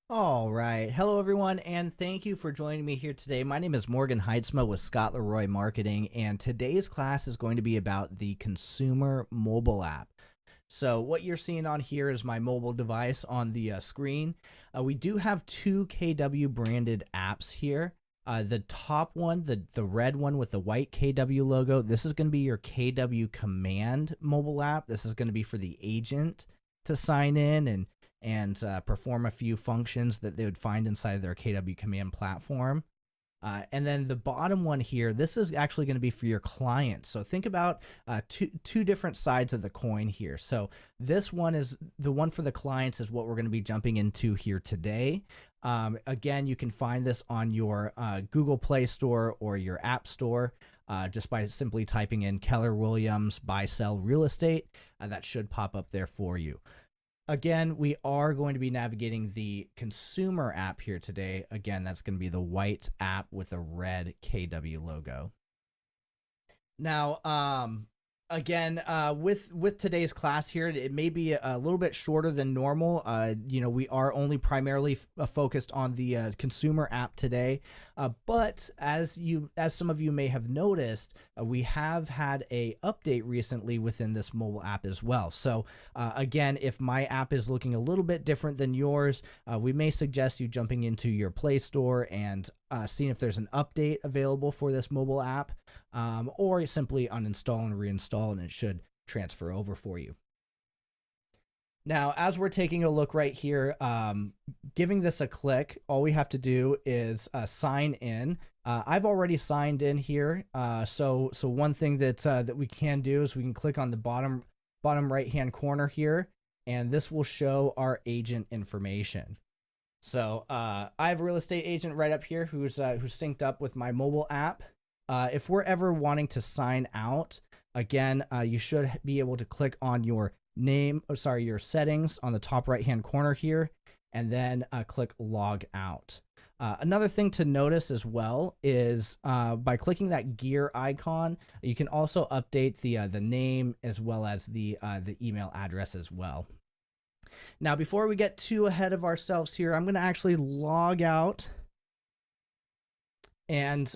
All right. Hello, everyone, and thank you for joining me here today. My name is Morgan Heitzma with Scott Leroy Marketing, and today's class is going to be about the consumer mobile app. So what you're seeing on here is my mobile device on the screen. We do have two KW branded apps here. The top one, the red one with the white KW logo, this is going to be your KW Command mobile app. This is going to be for the agent to sign in and perform a few functions that they would find inside of their KW Command platform. And then the bottom one here, this is actually going to be for your client. So think about two different sides of the coin here. So this one is the one for the clients is what we're going to be jumping into here today. Again, you can find this on your Google Play Store or your App Store just by simply typing in Keller Williams Buy Sell Real Estate. That should pop up there for you. Again, we are going to be navigating the consumer app here today. Again, that's going to be the white app with a red KW logo. Now, again, with today's class here, it may be a little bit shorter than normal. We are only primarily focused on the consumer app today, but as some of you may have noticed, we have had a update recently within this mobile app as well. So again, if my app is looking a little bit different than yours, we may suggest you jumping into your Play Store and seeing if there's an update available for this mobile app, or simply uninstall and reinstall, and it should transfer over for you. Now, as we're taking a look right here, giving this a click, all we have to do is sign in. I've already signed in here, so one thing that we can do is we can click on the bottom right hand corner here, and this will show our agent information. So I have a real estate agent right up here who's synced up with my mobile app. If we're ever wanting to sign out, again, you should be able to click on your your settings on the top right hand corner here, and then click log out. Another thing to notice as well is by clicking that gear icon, you can also update the name as well as the email address as well. Now, before we get too ahead of ourselves here, I'm going to actually log out. And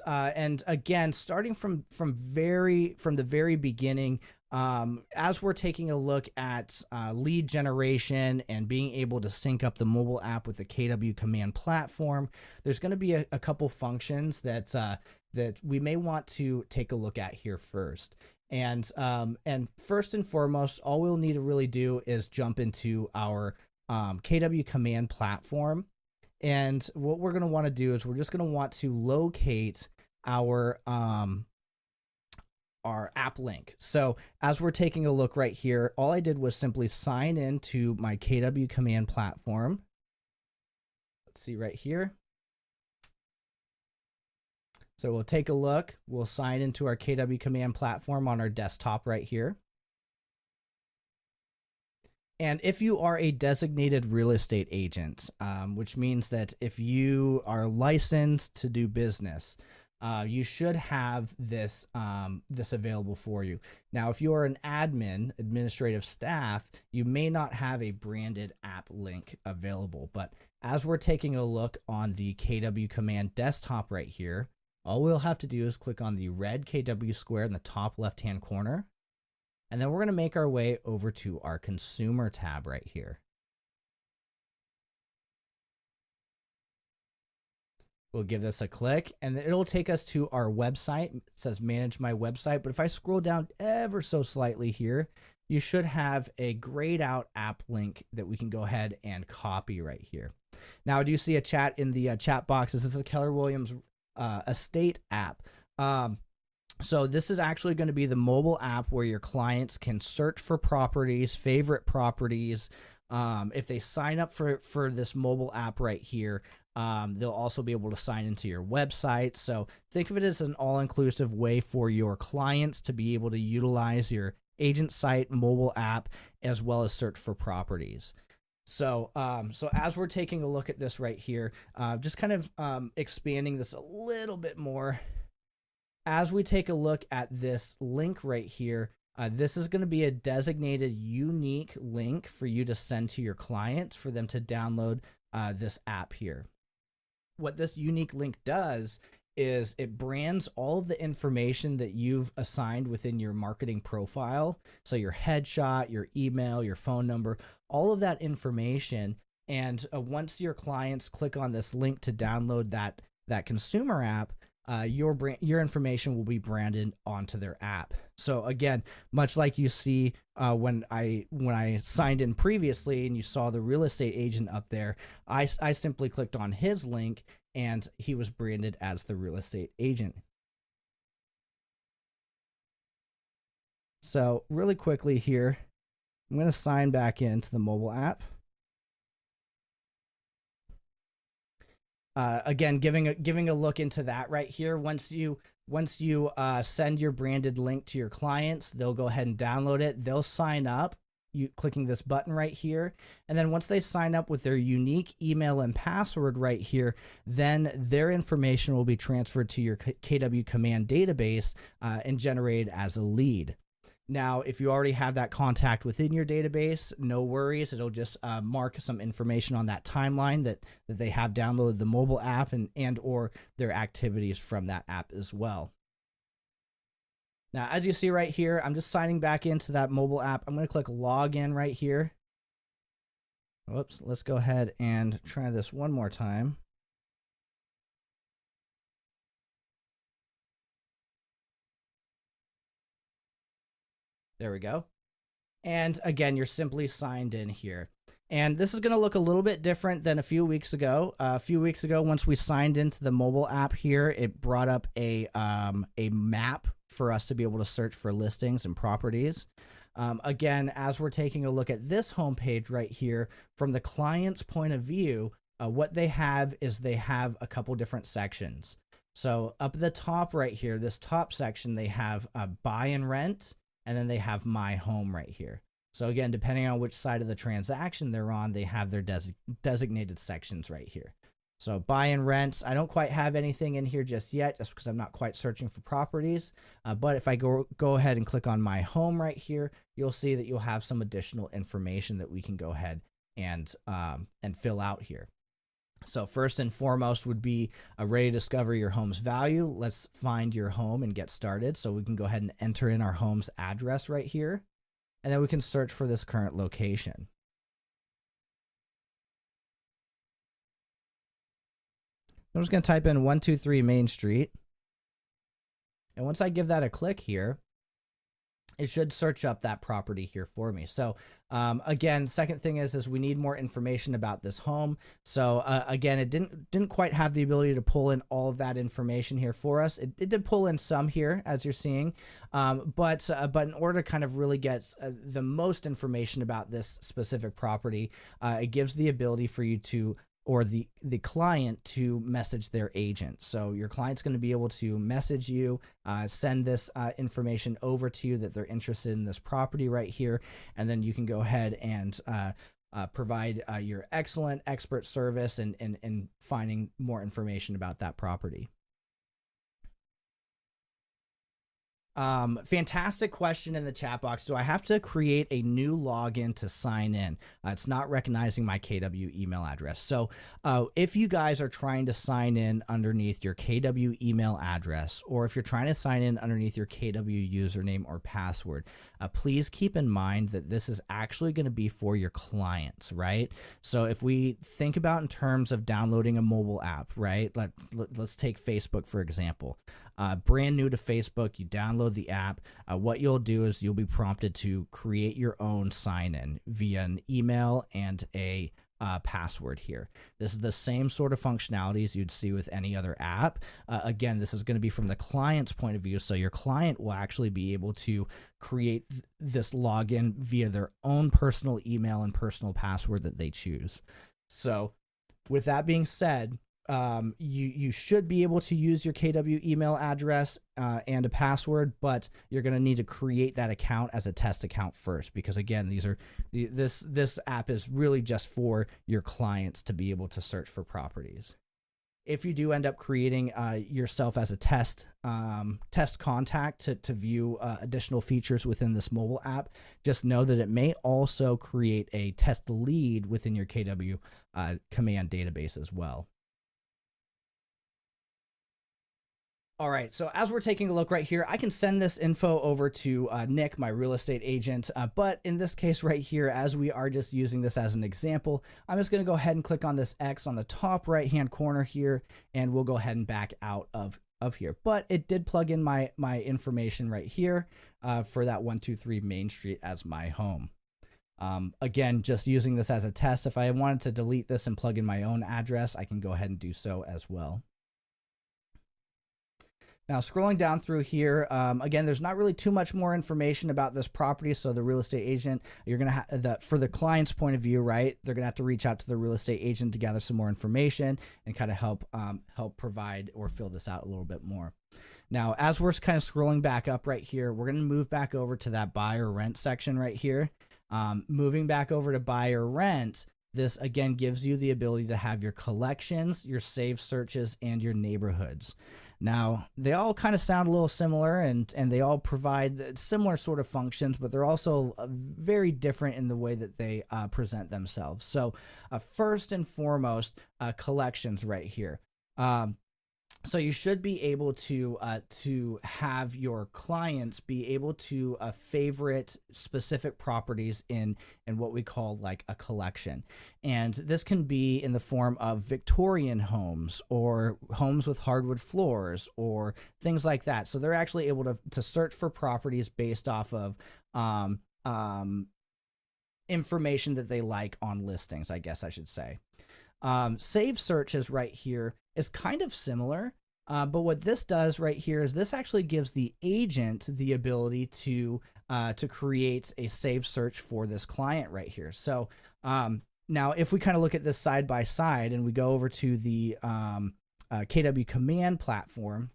again, starting from the very beginning, as we're taking a look at lead generation and being able to sync up the mobile app with the KW Command platform, there's going to be a couple functions that we may want to take a look at here first. And first and foremost, all we'll need to really do is jump into our KW Command platform. And what we're going to want to do is we're just going to want to locate our app link. So as we're taking a look right here, all I did was simply sign into my KW Command platform. Let's see right here. So we'll take a look. We'll sign into our KW Command platform on our desktop right here. And if you are a designated real estate agent, which means that if you are licensed to do business, you should have this available for you. Now, if you are an administrative staff, you may not have a branded app link available. But as we're taking a look on the KW Command desktop right here, all we'll have to do is click on the red KW square in the top left-hand corner. And then we're going to make our way over to our consumer tab right here. We'll give this a click, and it'll take us to our website. It says manage my website. But if I scroll down ever so slightly here, you should have a grayed out app link that we can go ahead and copy right here. Now, I do see a chat in the chat box. This is a Keller Williams estate app. So this is actually going to be the mobile app where your clients can search for properties, favorite properties. If they sign up for this mobile app right here, they'll also be able to sign into your website. So think of it as an all-inclusive way for your clients to be able to utilize your agent site mobile app as well as search for properties. So as we're taking a look at this right here, just kind of expanding this a little bit more. As we take a look at this link right here, this is going to be a designated unique link for you to send to your clients for them to download this app here. What this unique link does is it brands all of the information that you've assigned within your marketing profile. So your headshot, your email, your phone number, all of that information. And once your clients click on this link to download that consumer app, your information will be branded onto their app. So again, much like you see when I signed in previously and you saw the real estate agent up there, I simply clicked on his link and he was branded as the real estate agent. So really quickly here, I'm going to sign back into the mobile app. Again, giving a look into that right here. Once you send your branded link to your clients, they'll go ahead and download it. They'll sign up, you clicking this button right here. And then once they sign up with their unique email and password right here, then their information will be transferred to your KW Command database and generated as a lead. Now, if you already have that contact within your database, no worries. It'll just mark some information on that timeline that they have downloaded the mobile app and or their activities from that app as well. Now, as you see right here, I'm just signing back into that mobile app. I'm going to click login right here. Whoops, let's go ahead and try this one more time. There we go. And again, you're simply signed in here. And this is going to look a little bit different than a few weeks ago. A few weeks ago, once we signed into the mobile app here, it brought up a map for us to be able to search for listings and properties. Again, as we're taking a look at this homepage right here, from the client's point of view, what they have is they have a couple different sections. So up at the top right here, this top section, they have buy and rent, and then they have my home right here. So again, depending on which side of the transaction they're on, they have their designated sections right here. So buy and rents, I don't quite have anything in here just yet, just because I'm not quite searching for properties. But if I go ahead and click on my home right here, you'll see that you'll have some additional information that we can go ahead and fill out here. So first and foremost would be ready to discover your home's value. Let's find your home and get started. So we can go ahead and enter in our home's address right here. And then we can search for this current location. I'm just going to type in 123 Main Street. And once I give that a click here, it should search up that property here for me. So again, second thing is we need more information about this home. So again, it didn't quite have the ability to pull in all of that information here for us. It did pull in some here, as you're seeing, but in order to kind of really get the most information about this specific property, it gives the ability for you to, or the client, to message their agent. So your client's going to be able to message you, send this information over to you that they're interested in this property right here, and then you can go ahead and provide your excellent expert service and finding more information about that property. Fantastic question in the chat box. Do I have to create a new login to sign in? It's not recognizing my KW email address. So if you guys are trying to sign in underneath your KW email address, or if you're trying to sign in underneath your KW username or password, please keep in mind that this is actually going to be for your clients, right? So if we think about in terms of downloading a mobile app, right? Let's take Facebook, for example. Brand new to Facebook, you download the app. What you'll do is you'll be prompted to create your own sign-in via an email and a password here. This is the same sort of functionality as you'd see with any other app. Again, this is going to be from the client's point of view, so your client will actually be able to create this login via their own personal email and personal password that they choose. So with that being said, you should be able to use your KW email address and a password, but you're going to need to create that account as a test account first, because again, this app is really just for your clients to be able to search for properties. if you do end up creating yourself as a test contact to view additional features within this mobile app, just know that it may also create a test lead within your KW command database as well. All right, so as we're taking a look right here, I can send this info over to Nick, my real estate agent. But in this case right here, as we are just using this as an example, I'm just going to go ahead and click on this X on the top right-hand corner here, and we'll go ahead and back out of here. But it did plug in my information right here for that 123 Main Street as my home. Again, just using this as a test. If I wanted to delete this and plug in my own address, I can go ahead and do so as well. Now, scrolling down through here, again, there's not really too much more information about this property. So the real estate agent, you're going to have for the client's point of view, right? They're going to have to reach out to the real estate agent to gather some more information and kind of help provide or fill this out a little bit more. Now, as we're kind of scrolling back up right here, we're going to move back over to that buy or rent section right here. Moving back over to buy or rent, this again gives you the ability to have your collections, your saved searches, and your neighborhoods. Now, they all kind of sound a little similar and they all provide similar sort of functions, but they're also very different in the way that they present themselves. So first and foremost, collections right here. So you should be able to have your clients be able to favorite specific properties in what we call like a collection. And this can be in the form of Victorian homes or homes with hardwood floors or things like that. So they're actually able to search for properties based off of information that they like on listings, I guess I should say. Save searches right here is kind of similar, but what this does right here is this actually gives the agent the ability to create a save search for this client right here. So now if we kind of look at this side by side and we go over to the KW command platform,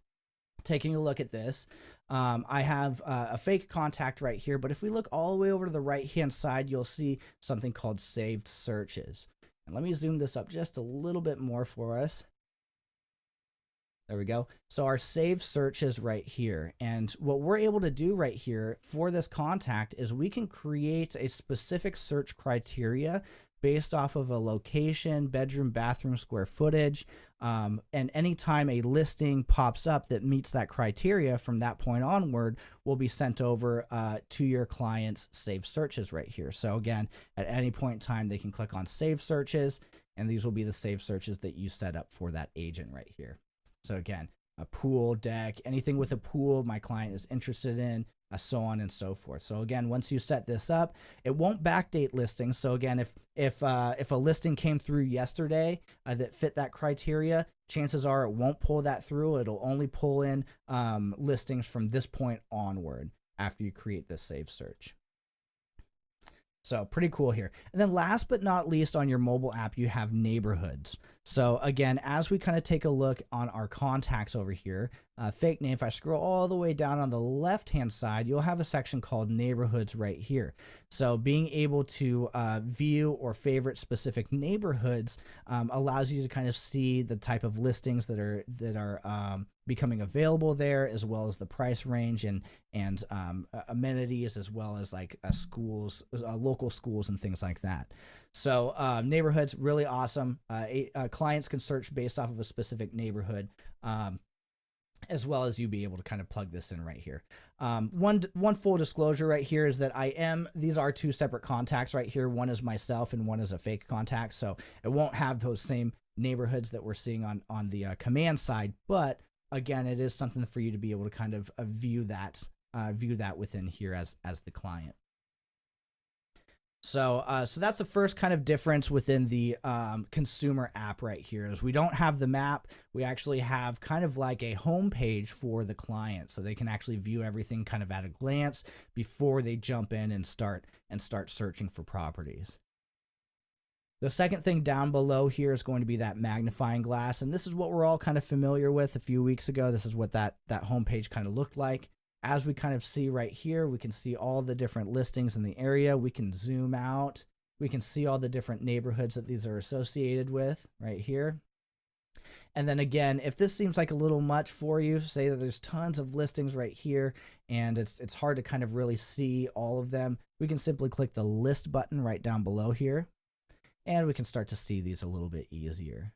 taking a look at this, I have a fake contact right here, but if we look all the way over to the right hand side, you'll see something called saved searches. And let me zoom this up just a little bit more for us. There we go. So our saved search is right here. And what we're able to do right here for this contact is we can create a specific search criteria based off of a location, bedroom, bathroom, square footage. And anytime a listing pops up that meets that criteria from that point onward, will be sent over to your client's saved searches right here. So again, at any point in time, they can click on save searches, and these will be the saved searches that you set up for that agent right here. So again, a pool, deck, anything with a pool my client is interested in, so on and so forth. So again, once you set this up, it won't backdate listings. So again, if a listing came through yesterday that fit that criteria, chances are it won't pull that through. It'll only pull in listings from this point onward after you create this save search. So pretty cool here. And then last but not least, on your mobile app, you have neighborhoods. So again, as we kind of take a look on our contacts over here, fake name, if I scroll all the way down on the left-hand side, you'll have a section called neighborhoods right here. So being able to view or favorite specific neighborhoods allows you to kind of see the type of listings that are becoming available there, as well as the price range and amenities, as well as like schools, local schools and things like that. So neighborhoods, really awesome. Clients can search based off of a specific neighborhood, as well as you be able to kind of plug this in right here. One full disclosure right here is that these are two separate contacts right here. One is myself and one is a fake contact. So it won't have those same neighborhoods that we're seeing on the command side, but again, it is something for you to be able to kind of view that within here as the client. So that's the first kind of difference within the consumer app right here is we don't have the map. We actually have kind of like a home page for the client, so they can actually view everything kind of at a glance before they jump in and start searching for properties. The second thing down below here is going to be that magnifying glass, and this is what we're all kind of familiar with. A few weeks ago, this is what that homepage kind of looked like. As we kind of see right here, we can see all the different listings in the area. We can zoom out. We can see all the different neighborhoods that these are associated with right here. And then again, if this seems like a little much for you, say that there's tons of listings right here and it's hard to kind of really see all of them, we can simply click the list button right down below here, and we can start to see these a little bit easier.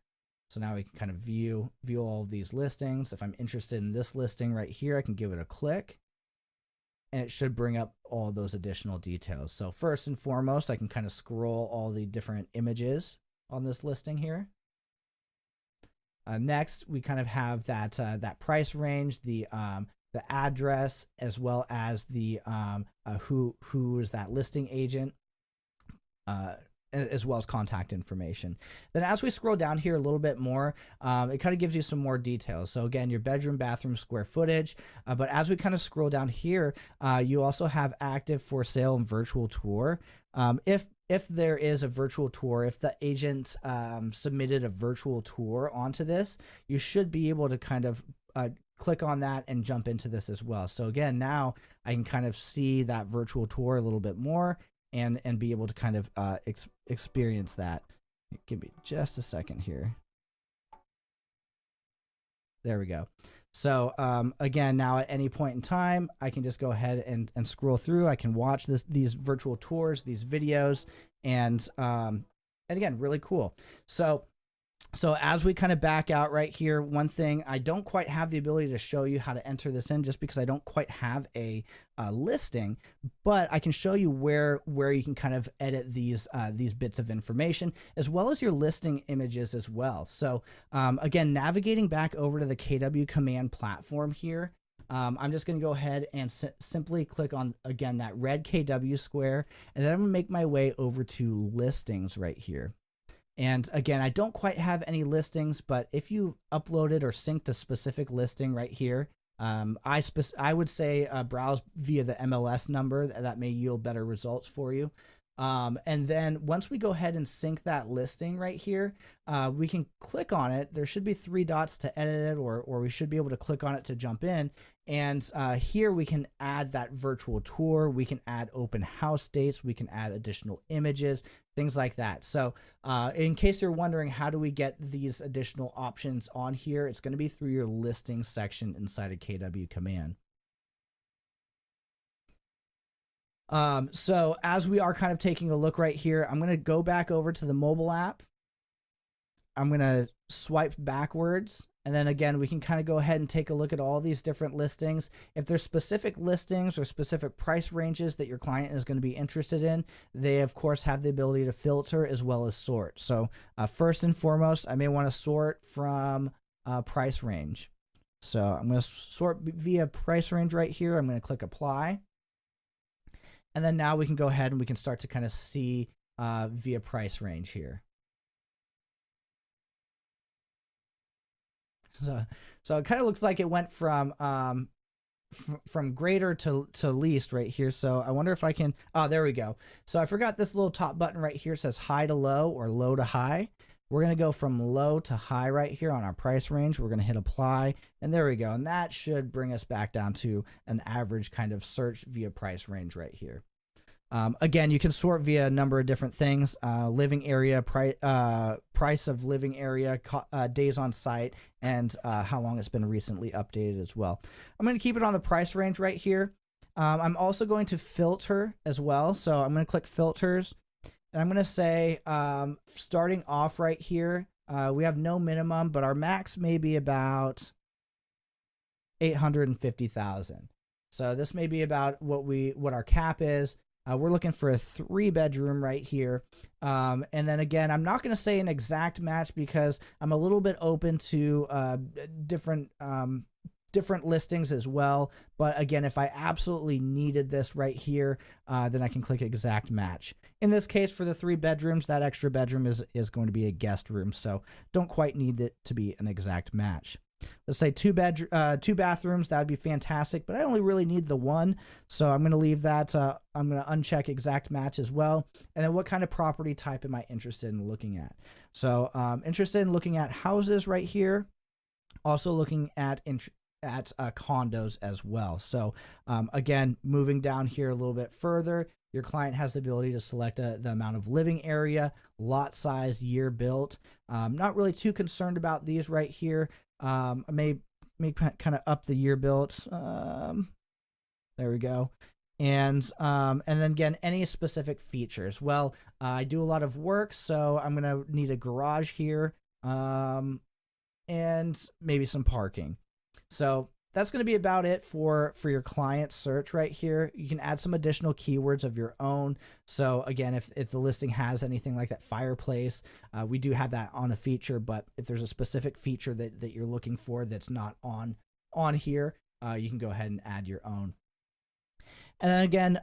So now we can kind of view all of these listings. If I'm interested in this listing right here, I can give it a click, and it should bring up all those additional details. So first and foremost, I can kind of scroll all the different images on this listing here. Next, we kind of have that price range, the address, as well as the who is that listing agent, as well as contact information. Then as we scroll down here a little bit more, it kind of gives you some more details. So again, your bedroom, bathroom, square footage. But as we kind of scroll down here, you also have active for sale and virtual tour. If there is a virtual tour, if the agent submitted a virtual tour onto this, you should be able to kind of click on that and jump into this as well. So again, now I can kind of see that virtual tour a little bit more and be able to kind of experience that. Give me just a second here. There we go. So again, now at any point in time, I can just go ahead and scroll through. I can watch these virtual tours, these videos, and again, really cool. So as we kind of back out right here, one thing, I don't quite have the ability to show you how to enter this in just because I don't quite have a listing, but I can show you where you can kind of edit these bits of information, as well as your listing images as well. So again, navigating back over to the KW Command platform here, I'm just going to go ahead and simply click on, again, that red KW square, and then I'm going to make my way over to listings right here. And again, I don't quite have any listings, but if you uploaded or synced a specific listing right here, I would say browse via the MLS number. That may yield better results for you. And then once we go ahead and sync that listing right here, we can click on it. There should be 3 dots to edit it, or we should be able to click on it to jump in. And here we can add that virtual tour. We can add open house dates. We can add additional images, things like that. So in case you're wondering, how do we get these additional options on here? It's going to be through your listing section inside of KW Command. So as we are kind of taking a look right here, I'm going to go back over to the mobile app. I'm going to swipe backwards. And then again, we can kind of go ahead and take a look at all these different listings. If there's specific listings or specific price ranges that your client is going to be interested in, they of course have the ability to filter as well as sort. So first and foremost, I may want to sort from price range. So I'm going to sort via price range right here. I'm going to click apply. And then now we can go ahead and we can start to kind of see via price range here. So it kind of looks like it went from greater to least right here. So I wonder if I can, oh, there we go. So I forgot this little top button right here says high to low or low to high. We're going to go from low to high right here on our price range. We're going to hit apply, and there we go. And that should bring us back down to an average kind of search via price range right here. Again, you can sort via a number of different things: living area, price of living area, days on site, and how long it's been recently updated as well. I'm going to keep it on the price range right here. I'm also going to filter as well. So I'm going to click filters, and I'm going to say, starting off right here, we have no minimum, but our max may be about 850,000. So this may be about what our cap is. We're looking for a 3-bedroom right here. And then again, I'm not going to say an exact match because I'm a little bit open to different listings as well. But again, if I absolutely needed this right here, then I can click exact match. In this case, for the 3 bedrooms, that extra bedroom is going to be a guest room. So don't quite need it to be an exact match. Let's say 2 bathrooms. That would be fantastic, but I only really need the 1. So I'm going to leave that. I'm going to uncheck exact match as well. And then what kind of property type am I interested in looking at? So interested in looking at houses right here. Also looking at at condos as well. So again, moving down here a little bit further, your client has the ability to select the amount of living area, lot size, year built. Not really too concerned about these right here. I may kind of up the year built. There we go. And then again, any specific features. Well, I do a lot of work, so I'm gonna need a garage here, and maybe some parking. So that's going to be about it for your client search right here. You can add some additional keywords of your own. So again, if the listing has anything like that fireplace, we do have that on a feature, but if there's a specific feature that you're looking for that's not on here, you can go ahead and add your own. And then again,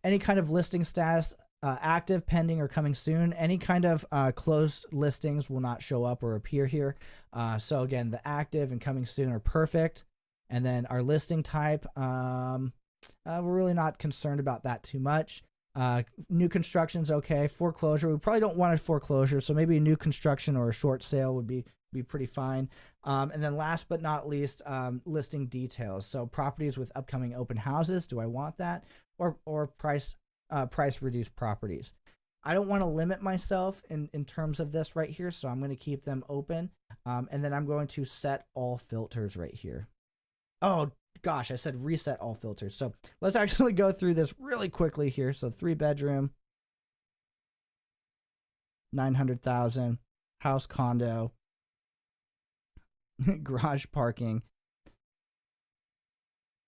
any kind of listing status, active, pending, or coming soon. Any kind of closed listings will not show up or appear here. So again, the active and coming soon are perfect. And then our listing type, we're really not concerned about that too much. New construction's okay. Foreclosure, we probably don't want a foreclosure, so maybe a new construction or a short sale would be pretty fine. And then last but not least, listing details. So properties with upcoming open houses, do I want that? Or price reduced properties. I don't want to limit myself in terms of this right here, so I'm going to keep them open. And then I'm going to set all filters right here. Oh gosh, I said reset all filters. So let's actually go through this really quickly here. So 3-bedroom, 900,000, house, condo, garage, parking.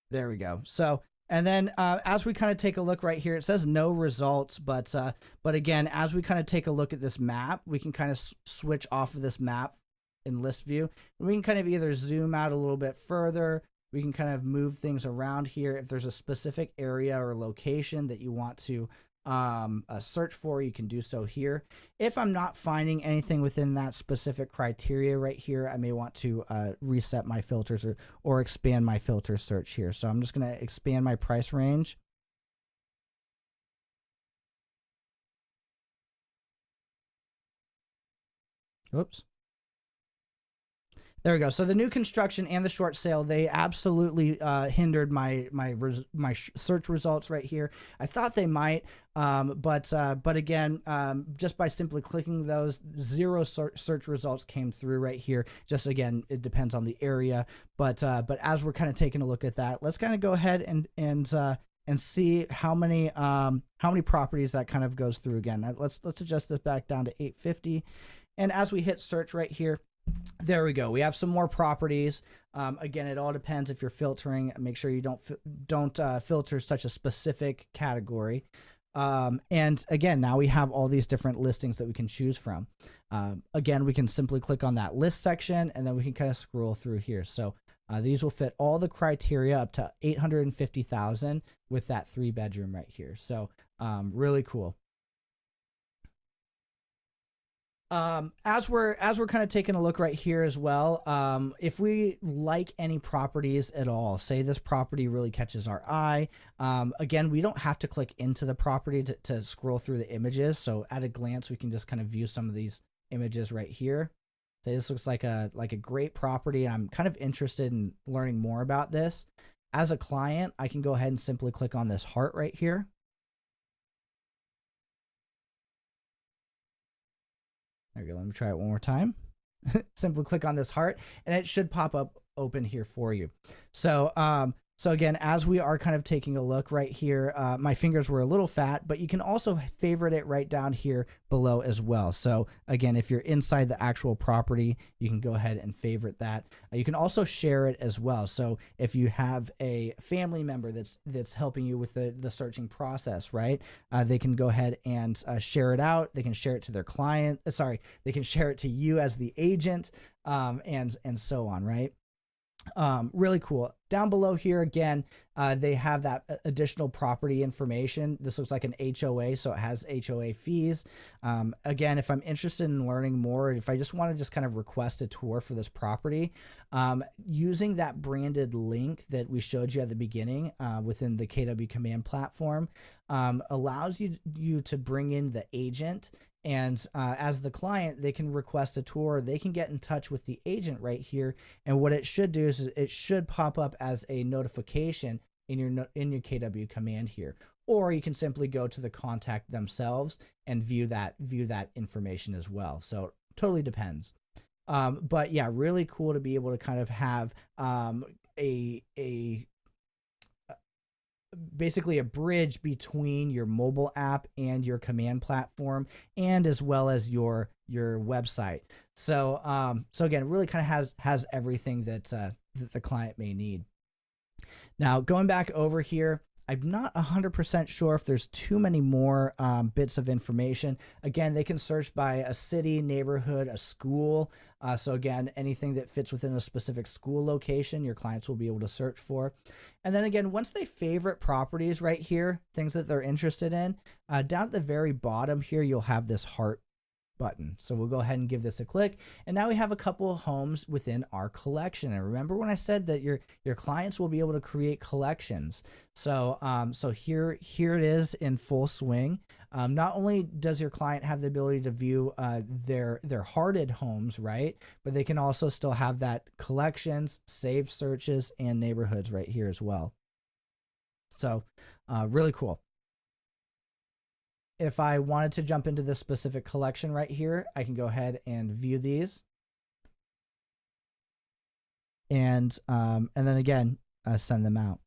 There we go. So, and then as we kind of take a look right here, it says no results, but again, as we kind of take a look at this map, we can kind of switch off of this map in list view. And we can kind of either zoom out a little bit further. We can kind of move things around here. If there's a specific area or location that you want to search for, you can do so here. If I'm not finding anything within that specific criteria right here, I may want to reset my filters or expand my filter search here. So I'm just going to expand my price range. Oops. There we go. So the new construction and the short sale, they absolutely hindered my search results right here. I thought they might, but again, just by simply clicking those, 0 search results came through right here. Just again, it depends on the area, but as we're kind of taking a look at that, let's kind of go ahead and see how many properties that kind of goes through again. Let's adjust this back down to 850, and as we hit search right here. There we go. We have some more properties. Again, it all depends if you're filtering. Make sure you don't filter such a specific category. And again, now we have all these different listings that we can choose from. Again, we can simply click on that list section, and then we can kind of scroll through here. So these will fit all the criteria up to 850,000 with that 3-bedroom right here. So really cool. As we're kind of taking a look right here as well, if we like any properties at all, say this property really catches our eye, again, we don't have to click into the property to scroll through the images. So at a glance, we can just kind of view some of these images right here. Say this looks like a great property. I'm kind of interested in learning more about this. As a client, I can go ahead and simply click on this heart right here. There we go. Let me try it one more time. Simply click on this heart, and it should pop up open here for you. So, so again, as we are kind of taking a look right here, my fingers were a little fat, but you can also favorite it right down here below as well. So again, if you're inside the actual property, you can go ahead and favorite that. You can also share it as well. So if you have a family member that's helping you with the searching process, right? They can go ahead and share it out. They can share it to their client. They can share it to you as the agent, and so on, right? Really cool. down below here, again, they have that additional property information. This looks like an HOA, so it has HOA fees. Again, if I'm interested in learning more, if I just want to just kind of request a tour for this property, using that branded link that we showed you at the beginning within the KW Command platform allows you to bring in the agent. And as the client, they can request a tour. They can get in touch with the agent right here. And what it should do is it should pop up as a notification in your KW Command here. Or you can simply go to the contact themselves and view that information as well. So it totally depends. But yeah, really cool to be able to kind of have basically a bridge between your mobile app and your command platform, and as well as your website. So so again, it really kind of has everything that the client may need. Now going back over here, I'm not 100% sure if there's too many more bits of information. Again, they can search by a city, neighborhood, a school. So again, anything that fits within a specific school location, your clients will be able to search for. And then again, once they favorite properties right here, things that they're interested in, down at the very bottom here, you'll have this heart button. So we'll go ahead and give this a click. And now we have a couple of homes within our collection. And remember when I said that your clients will be able to create collections. So so here it is in full swing. Not only does your client have the ability to view their hearted homes, right? But they can also still have that collections, saved searches, and neighborhoods right here as well. So really cool. If I wanted to jump into this specific collection right here, I can go ahead and view these. And then again, send them out.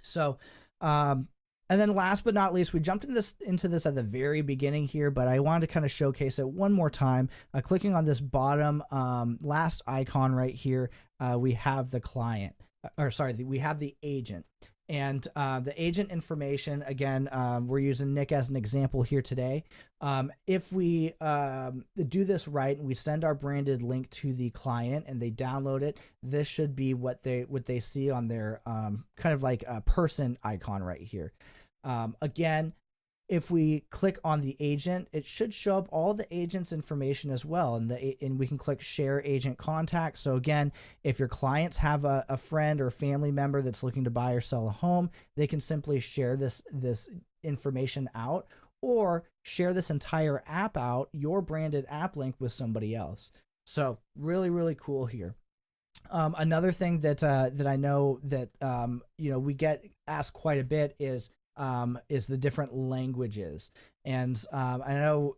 So, and then last but not least, we jumped into this at the very beginning here, but I wanted to kind of showcase it one more time. Clicking on this bottom last icon right here, we have the client, or sorry, we have the agent. And the agent information, again, we're using Nick as an example here today. If we do this right and we send our branded link to the client and they download it, this should be what they see on their kind of like a person icon right here. Again, if we click on the agent, it should show up all the agent's information as well. And we can click share agent contact. So again, if your clients have a friend or family member that's looking to buy or sell a home, they can simply share this information out, or share this entire app out, your branded app link, with somebody else. So really, really cool here. Another thing that I know that we get asked quite a bit is the different languages. And I know,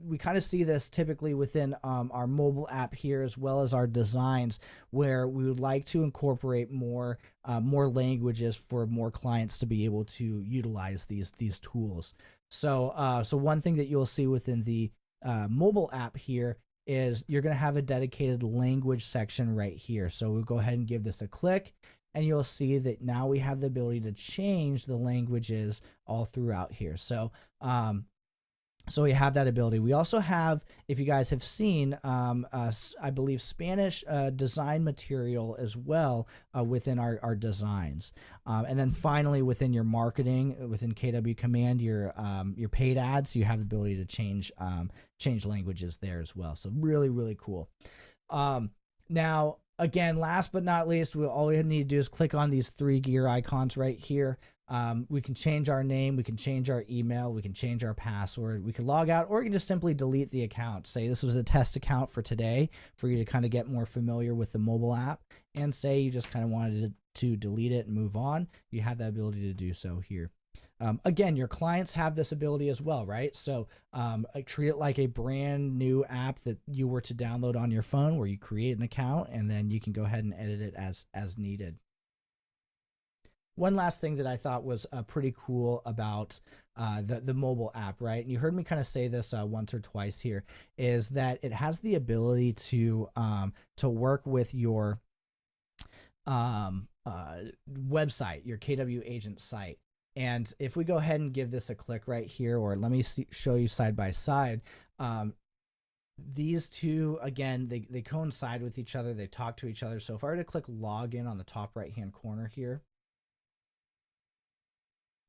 we kind of see this typically within our mobile app here, as well as our designs, where we would like to incorporate more languages for more clients to be able to utilize these tools. So so one thing that you'll see within the mobile app here is you're going to have a dedicated language section right here. So we'll go ahead and give this a click, and you'll see that now we have the ability to change the languages all throughout here. So so we have that ability. We also have, if you guys have seen, I believe Spanish design material as well within our designs. And then finally, within your marketing, within KW Command, your paid ads, you have the ability to change languages there as well. So really, really cool. Now, again, last but not least, all we need to do is click on these 3 gear icons right here. We can change our name, we can change our email, we can change our password, we can log out, or we can just simply delete the account. Say this was a test account for today, for you to kind of get more familiar with the mobile app, and say you just kind of wanted to delete it and move on. You have that ability to do so here. Again, your clients have this ability as well, right? So treat it like a brand new app that you were to download on your phone, where you create an account and then you can go ahead and edit it as needed. One last thing that I thought was pretty cool about the mobile app, right? And you heard me kind of say this once or twice here, is that it has the ability to work with your website, your KW agent site. And if we go ahead and give this a click right here, or let me show you side by side, these two, again, they coincide with each other. They talk to each other. So if I were to click login on the top right hand corner here,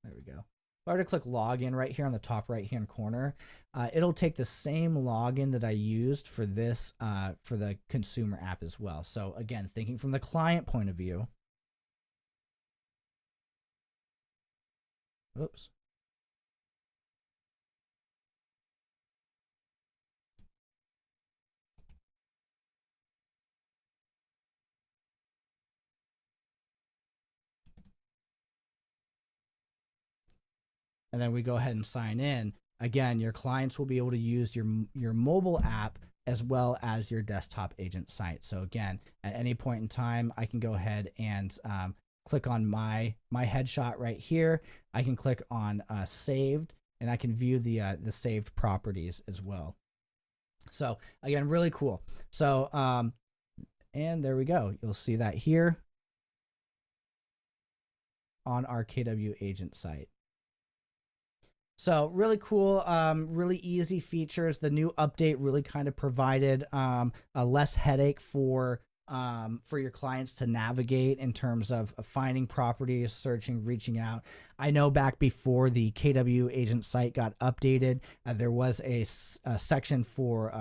there we go. If I were to click login right here on the top right hand corner, it'll take the same login that I used for this for the consumer app as well. So again, thinking from the client point of view. Oops. And then we go ahead and sign in. Again, your clients will be able to use your mobile app as well as your desktop agent site. So again, at any point in time, I can go ahead and click on my headshot right here. I can click on saved, and I can view the saved properties as well. So again, really cool. So and there we go. You'll see that here on our KW agent site. So really cool, really easy features. The new update really kind of provided a less headache for your clients to navigate in terms of finding properties, searching, reaching out. I know back before the KW agent site got updated, there was a section for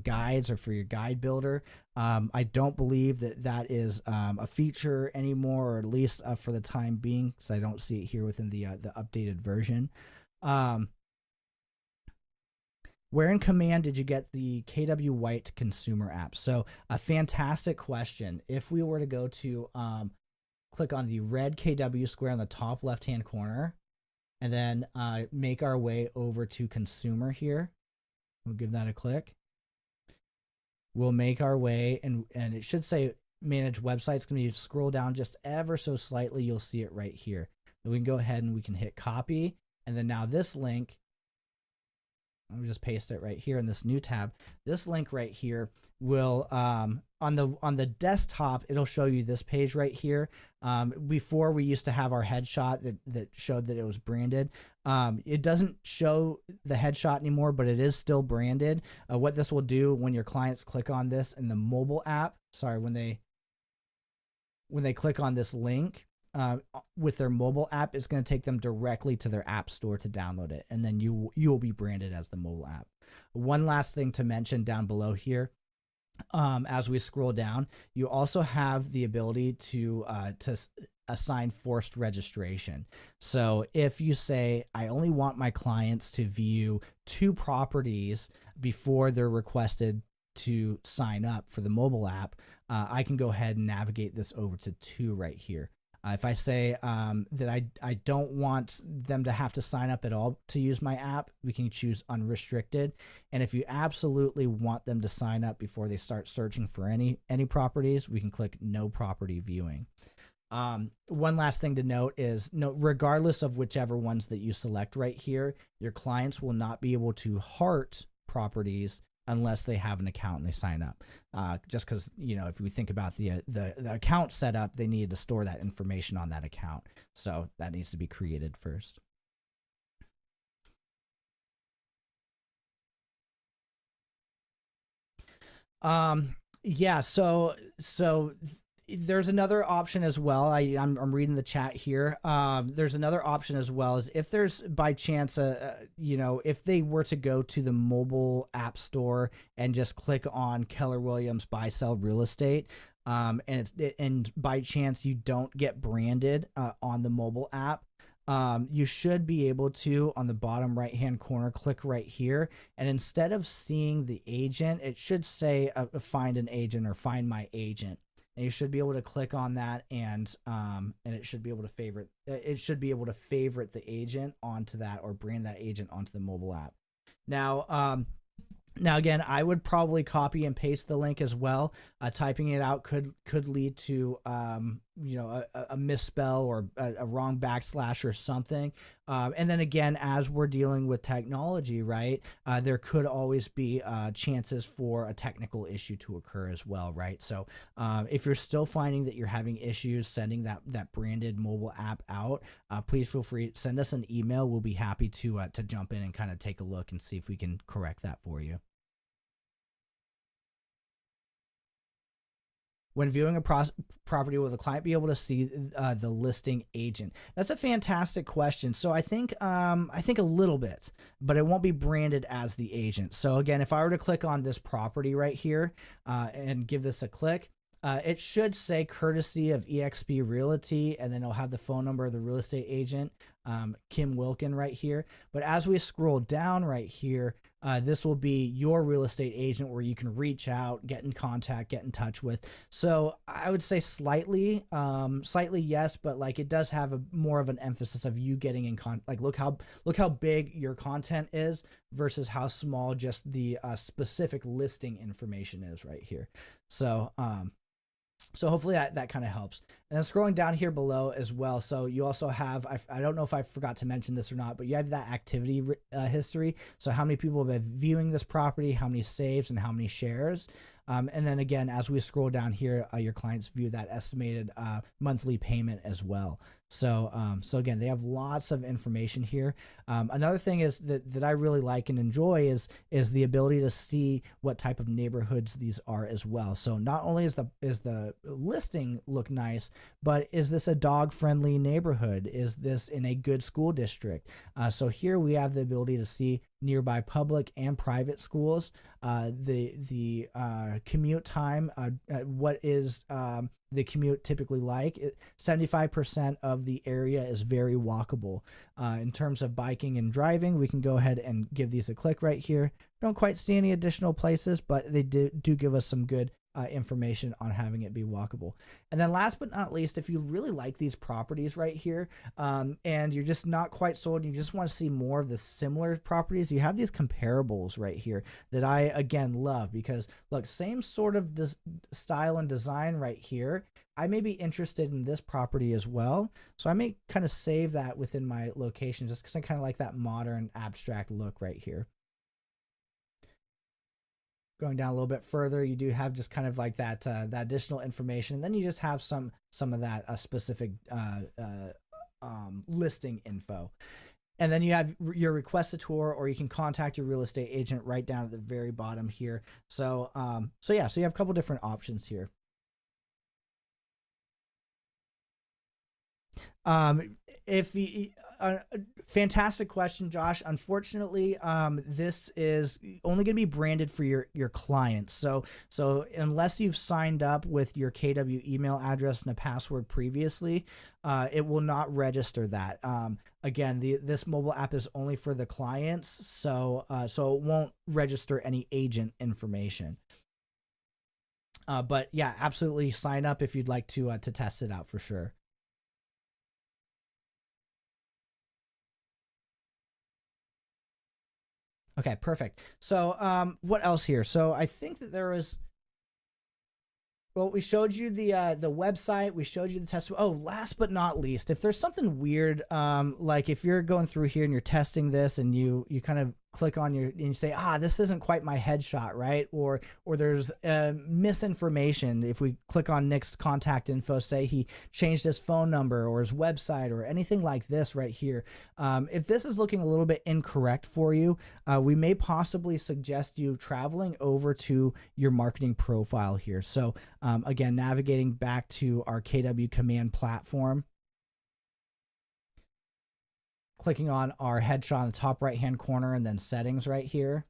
guides or for your guide builder. I don't believe that is a feature anymore, or at least for the time being, because I don't see it here within the updated version. Where in command did you get the KW White consumer app? So a fantastic question. If we were to go to click on the red KW square on the top left hand corner, and then make our way over to consumer here, we'll give that a click. We'll make our way, and it should say manage websites. Can you scroll down just ever so slightly? You'll see it right here. And we can go ahead and we can hit copy. And then now this link, let me just paste it right here in this new tab. This link right here will, on the desktop, it'll show you this page right here. Before we used to have our headshot that showed that it was branded. It doesn't show the headshot anymore, but it is still branded. What this will do when your clients click on this in the mobile app, sorry, when they click on this link, with their mobile app, it's going to take them directly to their app store to download it, and then you will be branded as the mobile app. One last thing to mention down below here, as we scroll down, you also have the ability to assign forced registration. So if you say, I only want my clients to view 2 properties before they're requested to sign up for the mobile app, I can go ahead and navigate this over to 2 right here. If I say that I don't want them to have to sign up at all to use my app, we can choose unrestricted. And if you absolutely want them to sign up before they start searching for any properties, we can click no property viewing. One last thing to note is, regardless of whichever ones that you select right here, your clients will not be able to heart properties unless they have an account and they sign up. Just because, if we think about the account setup, they needed to store that information on that account. So that needs to be created first. Yeah, so there's another option as well. I'm reading the chat here. There's another option as well, is if there's by chance if they were to go to the mobile app store and just click on Keller Williams buy sell real estate, and by chance you don't get branded on the mobile app, you should be able to, on the bottom right hand corner, click right here, and instead of seeing the agent, it should say find an agent or find my agent. And you should be able to click on that, and it should be able to favorite. It should be able to favorite the agent onto that, or brand that agent onto the mobile app. Now, again, I would probably copy and paste the link as well. Typing it out could lead to a misspell or a wrong backslash or something. And then again, as we're dealing with technology, right, there could always be chances for a technical issue to occur as well, right? So if you're still finding that you're having issues sending that branded mobile app out, please feel free to send us an email. We'll be happy to jump in and kind of take a look and see if we can correct that for you. when viewing a property, will the client be able to see the listing agent? That's a fantastic question. So I think a little bit, but it won't be branded as the agent. So again, if I were to click on this property right here and give this a click, it should say courtesy of eXp Realty, and then it'll have the phone number of the real estate agent, Kim Wilkin, right here. But as we scroll down right here, this will be your real estate agent where you can reach out, get in contact, get in touch with. So I would say slightly yes, but like it does have more of an emphasis of you getting in like look how big your content is versus how small just the specific listing information is right here. So so hopefully that kind of helps. And then scrolling down here below as well. So you also have, I don't know if I forgot to mention this or not, but you have that activity history. So how many people have been viewing this property, how many saves, and how many shares. And then again, as we scroll down here, your clients view that estimated monthly payment as well. So so again, they have lots of information here. Another thing is that I really like and enjoy is the ability to see what type of neighborhoods these are as well. So not only is the listing look nice, but is this a dog-friendly neighborhood? Is this in a good school district? So here we have the ability to see nearby public and private schools, the commute time, what is the commute typically like. 75% of the area is very walkable. In terms of biking and driving, we can go ahead and give these a click right here. Don't quite see any additional places, but they do give us some good information on having it be walkable. And then last but not least, if you really like these properties right here, and you're just not quite sold, and you just want to see more of the similar properties, you have these comparables right here that I again love, because look, same sort of style and design right here. I may be interested in this property as well, so I may kind of save that within my location just because I kind of like that modern abstract look right here. Going down a little bit further, you do have just kind of like that that additional information. And then you just have some of that specific listing info. And then you have your request a tour, or you can contact your real estate agent right down at the very bottom here. So so yeah, so you have a couple different options here. If you, fantastic question, Josh. Unfortunately, this is only going to be branded for your clients. So unless you've signed up with your KW email address and a password previously, it will not register that. Again, this mobile app is only for the clients, so so it won't register any agent information. But yeah, absolutely sign up if you'd like to test it out for sure. Okay, perfect. So what else here? So I think that there was, well, we showed you the website, we showed you the test. Oh, last but not least, if there's something weird, like if you're going through here and you're testing this and you kind of click on and you say, this isn't quite my headshot, right? Or there's misinformation. If we click on Nick's contact info, say he changed his phone number or his website or anything like this right here. If this is looking a little bit incorrect for you, we may possibly suggest you traveling over to your marketing profile here. So again, navigating back to our KW Command platform, clicking on our headshot in the top right hand corner, and then settings right here.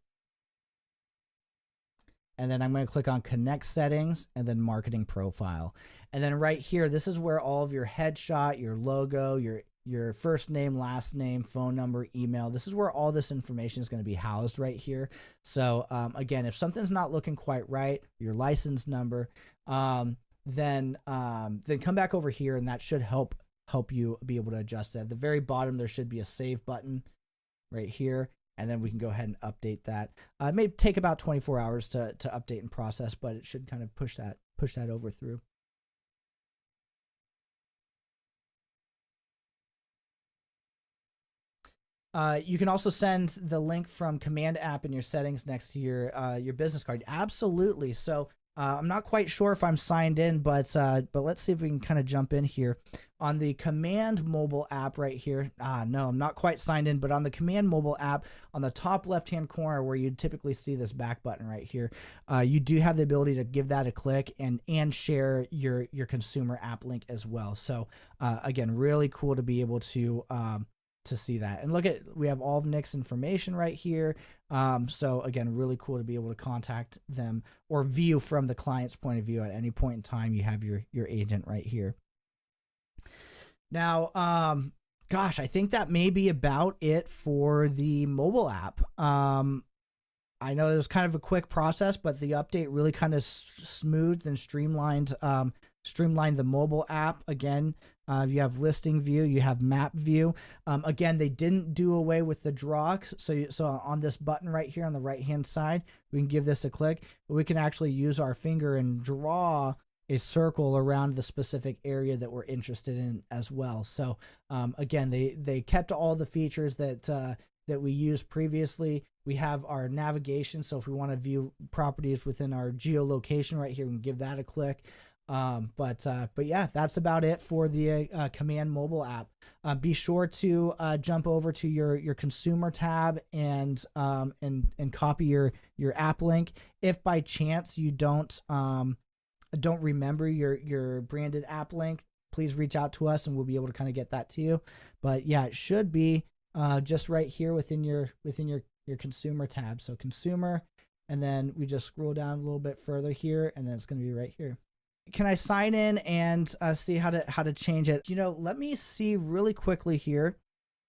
And then I'm going to click on connect settings and then marketing profile. And then right here, this is where all of your headshot, your logo, your first name, last name, phone number, email, this is where all this information is going to be housed right here. So again, if something's not looking quite right, your license number, then come back over here, and that should help you be able to adjust that. At the very bottom, there should be a save button right here, and then we can go ahead and update that. It may take about 24 hours to update and process, but it should kind of push that over through. You can also send the link from Command app in your settings next to your business card. Absolutely. So I'm not quite sure if I'm signed in, but let's see if we can kind of jump in here on the Command mobile app right here. No, I'm not quite signed in, but on the Command mobile app, on the top left-hand corner where you typically see this back button right here, you do have the ability to give that a click and share your consumer app link as well. So again, really cool to be able to see that. And look at, we have all of Nick's information right here. So again, really cool to be able to contact them or view from the client's point of view at any point in time. You have your agent right here. Now, gosh, I think that may be about it for the mobile app. I know it was kind of a quick process, but the update really kind of smoothed and streamlined the mobile app. Again, you have listing view, you have map view. Again, they didn't do away with the draw. So on this button right here on the right hand side, we can give this a click. We can actually use our finger and draw a circle around the specific area that we're interested in as well. So again, they kept all the features that we used previously. We have our navigation. So if we want to view properties within our geolocation right here, we can give that a click. But yeah, that's about it for the Command mobile app. Be sure to jump over to your consumer tab and copy your app link. If by chance you don't remember your branded app link, please reach out to us and we'll be able to kind of get that to you. But yeah, it should be just right here within your consumer tab. So consumer, and then we just scroll down a little bit further here, and then it's going to be right here. Can I sign in and see how to change it? Let me see really quickly here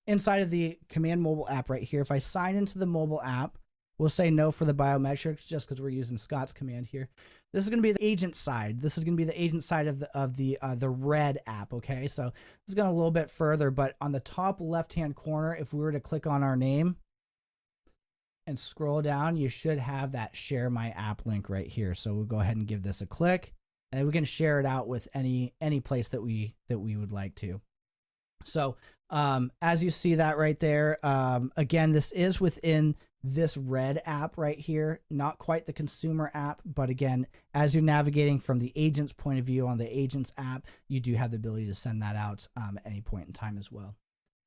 inside of the Command mobile app right here. If I sign into the mobile app, we'll say no for the biometrics just because we're using Scott's command here. This is going to be the agent side. This is going to be the agent side of the red app. Okay, so this is going a little bit further, but on the top left-hand corner, if we were to click on our name and scroll down, you should have that share my app link right here. So we'll go ahead and give this a click, and we can share it out with any place that we would like to. So as you see that right there, again, this is within this red app right here, not quite the consumer app, but again, as you're navigating from the agent's point of view on the agent's app, you do have the ability to send that out at any point in time as well.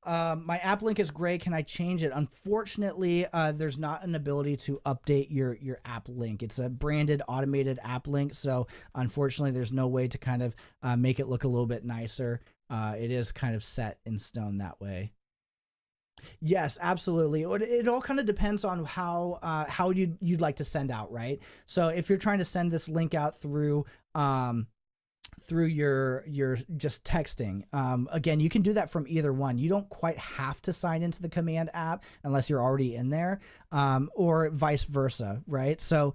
My app link is gray. Can I change it? Unfortunately, there's not an ability to update your app link. It's a branded automated app link. So unfortunately, there's no way to kind of make it look a little bit nicer. It is kind of set in stone that way. Yes, absolutely. It all kind of depends on how you'd like to send out, right? So if you're trying to send this link out through your just texting, again, you can do that from either one. You don't quite have to sign into the Command app unless you're already in there, or vice versa, right? So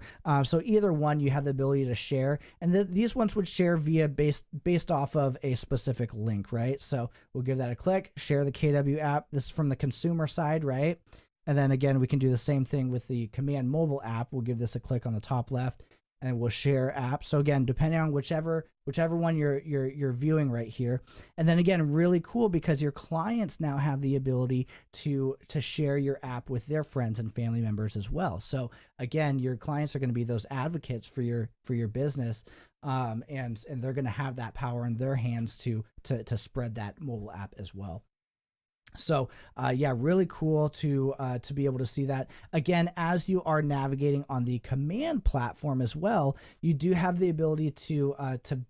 either one, you have the ability to share, and these ones would share via based off of a specific link, right? So we'll give that a click, share the KW app. This is from the consumer side, right? And then again, we can do the same thing with the Command mobile app. We'll give this a click on the top left, and we'll share apps. So again, depending on whichever one you're viewing right here. And then again, really cool because your clients now have the ability to share your app with their friends and family members as well. So again, your clients are going to be those advocates for your business, and they're going to have that power in their hands to spread that mobile app as well. So yeah, really cool to be able to see that. Again, as you are navigating on the Command platform as well, you do have the ability to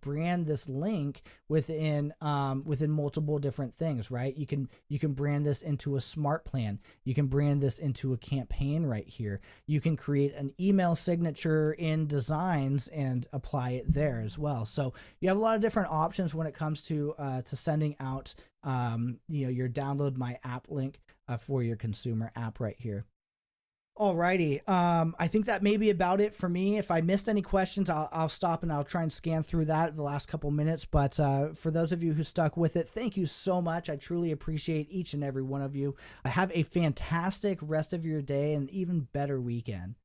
brand this link within multiple different things, right? You can brand this into a smart plan. You can brand this into a campaign right here. You can create an email signature in Designs and apply it there as well. So you have a lot of different options when it comes to sending out your download my app link for your consumer app right here. Alrighty, I think that may be about it for me. If I missed any questions, I'll stop and I'll try and scan through that the last couple minutes. But for those of you who stuck with it, thank you so much. I truly appreciate each and every one of you. Have a fantastic rest of your day and even better weekend.